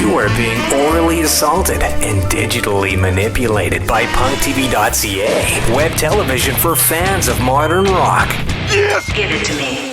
You are being orally assaulted and digitally manipulated by PunkTv.ca, web television for fans of modern rock. Yes! Give it to me.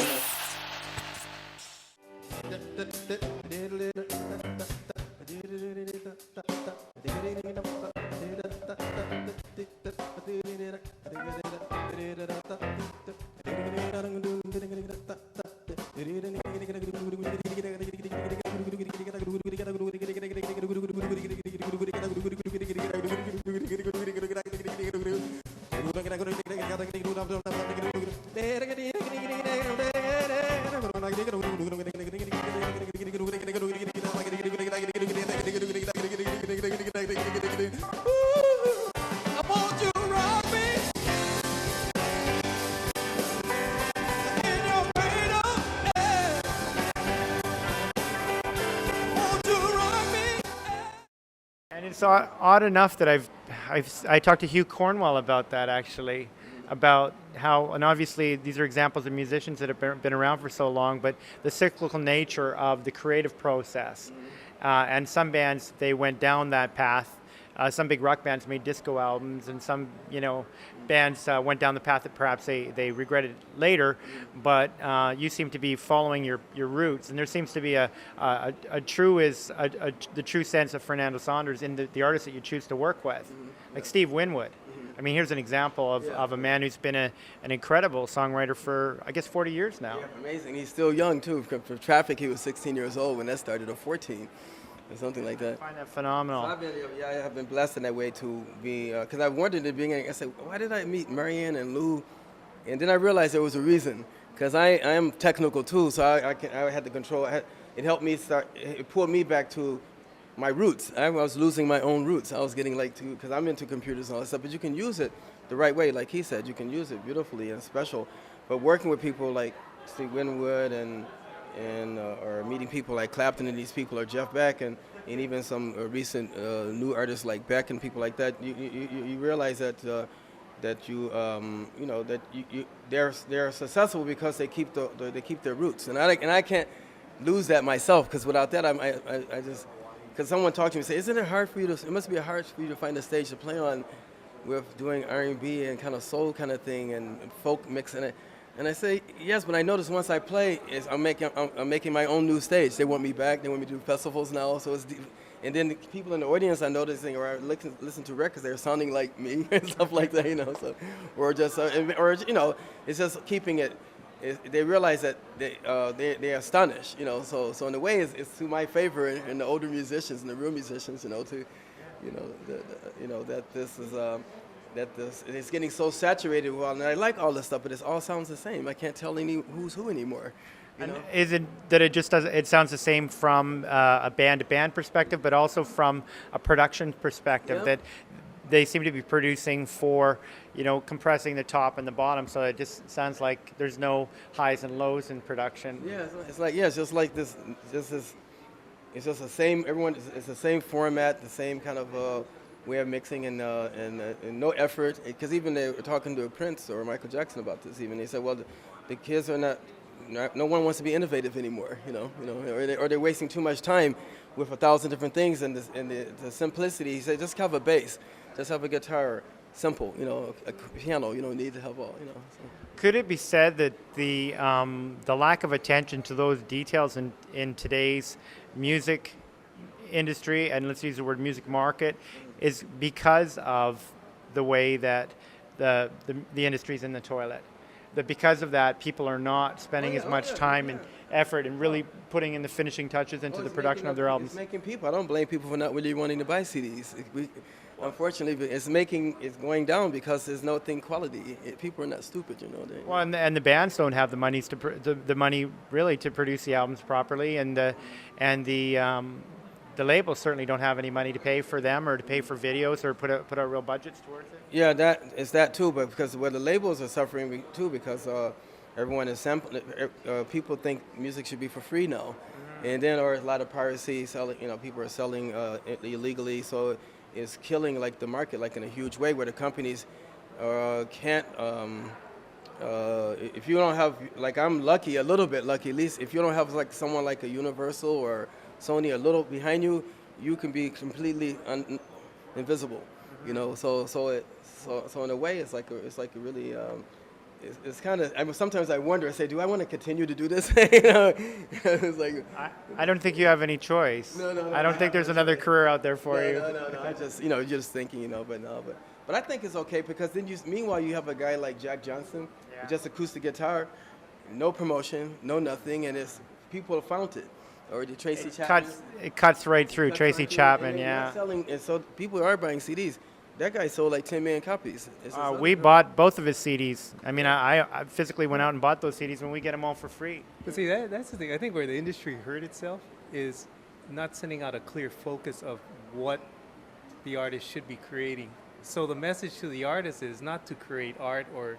And it's odd enough that I talked to Hugh Cornwell about that actually, about how, and obviously these are examples of musicians that have been around for so long, but the cyclical nature of the creative process. And some bands, they went down that path. Some big rock bands made disco albums, and some, bands went down the path that perhaps they regretted later. But you seem to be following your roots, and there seems to be the true sense of Fernando Saunders in the artists that you choose to work with, like Steve Winwood. I mean, here's an example of a man who's been an incredible songwriter for, I guess, 40 years now. Yeah, amazing. He's still young, too. For Traffic, he was 16 years old when that started, or 14. Or something like that. I find that phenomenal. So I have been blessed in that way to be, because I wondered at the beginning, I said, why did I meet Marianne and Lou? And then I realized there was a reason, because I am technical too, so I had the control. It helped me it pulled me back to my roots. I was losing my own roots. I was getting because I'm into computers and all that stuff, but you can use it the right way, like he said, you can use it beautifully and special. But working with people like Steve Winwood or meeting people like Clapton and these people, or Jeff Beck, and even some recent new artists like Beck and people like that, you realize that they're successful because they keep their roots, and I can't lose that myself, because without that I just, because someone talked to me and said, isn't it hard for you to? It must be hard for you to find a stage to play on with doing R&B and kind of soul kind of thing and folk mixing it. And I say, yes, but I notice once I play, I'm making my own new stage. They want me back. They want me to do festivals now. So it's deep. And then the people in the audience are noticing, or I listen to records, they're sounding like me and stuff like that, So, it's just keeping it. They realize that they're astonished, So in a way, it's to my favor and the older musicians and the real musicians, that this is. It's getting so saturated. Well, and I like all this stuff, but it all sounds the same. I can't tell who's who anymore. And is it that it just does? It sounds the same from a band-to-band perspective, but also from a production perspective. Yeah. That they seem to be producing for, compressing the top and the bottom, so it just sounds like there's no highs and lows in production. Yeah, it's just like this. It's just the same. It's the same format, the same kind of. Way of mixing and no effort, because even they were talking to Prince or Michael Jackson about this. Even they said, well, the kids are not. No one wants to be innovative anymore, or they're wasting too much time with 1,000 different things. And the simplicity. He said, just have a bass, just have a guitar, simple, a piano. You don't need to have all, So. Could it be said that the lack of attention to those details in today's music industry, and let's use the word music market, is because of the way that the industry's in the toilet? That because of that, people are not spending as much time and effort and really putting in the finishing touches into the production of their albums. It's making people. I don't blame people for not really wanting to buy CDs. Unfortunately, it's going down because there's no thing quality. People are not stupid, Well, and the bands don't have the money really to produce the albums properly, and the labels certainly don't have any money to pay for them or to pay for videos or put out real budgets towards it. Yeah, that too, but because the labels are suffering too, because everyone is sampling. People think music should be for free now, and then or a lot of piracy, selling. People are selling illegally, so it's killing the market in a huge way, where the companies can't. If you don't have, I'm lucky, a little bit lucky, at least if you don't have someone like a Universal or Sony a little behind you, you can be completely invisible. You know, so in a way, it's like a really. It's kind of. Sometimes I wonder. I say, do I want to continue to do this? You know, it's like. I don't think you have any choice. No. I don't think there's another career out there for you. No. I just, you're just thinking, but I think it's okay because then meanwhile you have a guy like Jack Johnson, with just acoustic guitar, no promotion, no nothing, and it's people have found it. Or the Tracy Chapman. It cuts right through Tracy Chapman, and selling, and so people are buying CDs. That guy sold like 10 million copies. We bought both of his CDs. I mean, I physically went out and bought those CDs when we get them all for free. But see, that's the thing. I think where the industry hurt itself is not sending out a clear focus of what the artist should be creating. So the message to the artist is not to create art or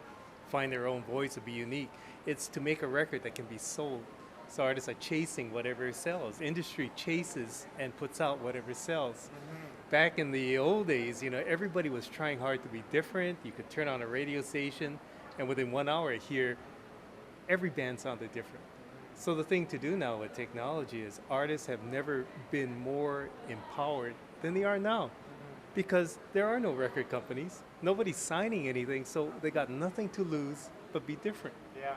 find their own voice or be unique. It's to make a record that can be sold. So artists are chasing whatever sells. Industry chases and puts out whatever sells. Back in the old days, everybody was trying hard to be different. You could turn on a radio station, and within 1 hour here, every band sounded different. So the thing to do now with technology is artists have never been more empowered than they are now. Because there are no record companies. Nobody's signing anything, so they got nothing to lose but be different. Yeah.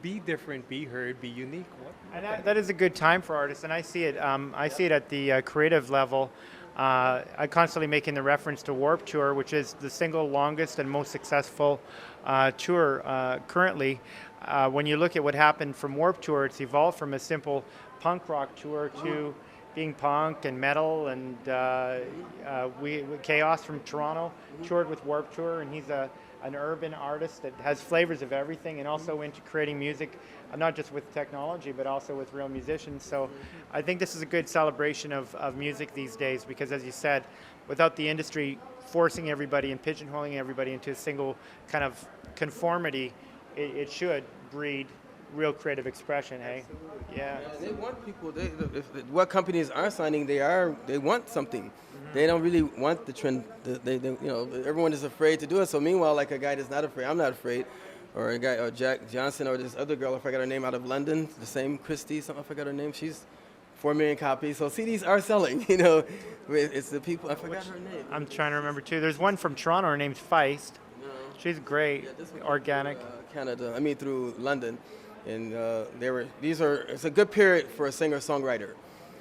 Be different, be heard, be unique. And that is a good time for artists, and I see it. I see it at the creative level. I constantly making the reference to Warped Tour, which is the single longest and most successful tour currently. When you look at what happened from Warped Tour, it's evolved from a simple punk rock tour to being punk and metal, and Chaos from Toronto toured with Warped Tour, and he's an urban artist that has flavors of everything and also into creating music, not just with technology, but also with real musicians. So I think this is a good celebration of music these days because, as you said, without the industry forcing everybody and pigeonholing everybody into a single kind of conformity, it should breed real creative expression, hey? Yeah. They want people. What companies are signing, they want something. They don't really want the trend. Everyone is afraid to do it. So meanwhile, like a guy that's not afraid, I'm not afraid, or a guy, or Jack Johnson, or this other girl, I forgot her name, out of London, the same Christie, I forgot her name. She's 4 million copies. So CDs are selling. It's the people. I forgot her name. I'm trying to remember too. There's one from Toronto. Her name's Feist. She's great. Yeah, organic. Canada. Through London. And it's a good period for a singer-songwriter.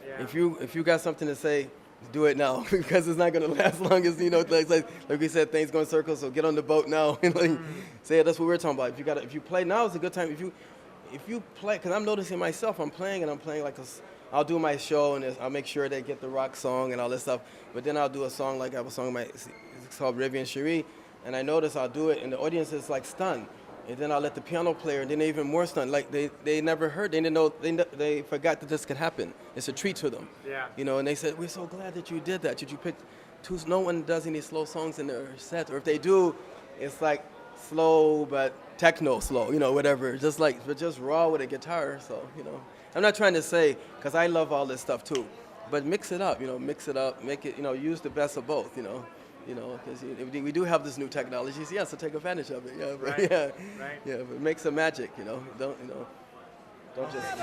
Yeah. If you got something to say, do it now because it's not going to last long as like we said, things go in circles. So get on the boat now and say that's what we're talking about. If you play now, it's a good time. If you play, because I'm noticing myself, I'm playing like I'll do my show and I'll make sure they get the rock song and all this stuff. But then I'll do a song like I have a song it's called Rivian Cherie, and I notice I'll do it and the audience is like stunned. And then I'll let the piano player, and then they're even more stunned. Like they never heard, they didn't know, they forgot that this could happen. It's a treat to them. Yeah. And they said, we're so glad that you did that. Did you pick two? No one does any slow songs in their set, or if they do, it's like slow but techno slow, whatever. Just raw with a guitar. So I'm not trying to say, because I love all this stuff too, but mix it up. Make it, use the best of both. Because we do have this new technology, so take advantage of it. Yeah, but right. Yeah, but make some magic. Don't just.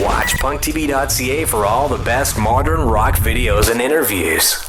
Watch PunkTv.ca for all the best modern rock videos and interviews.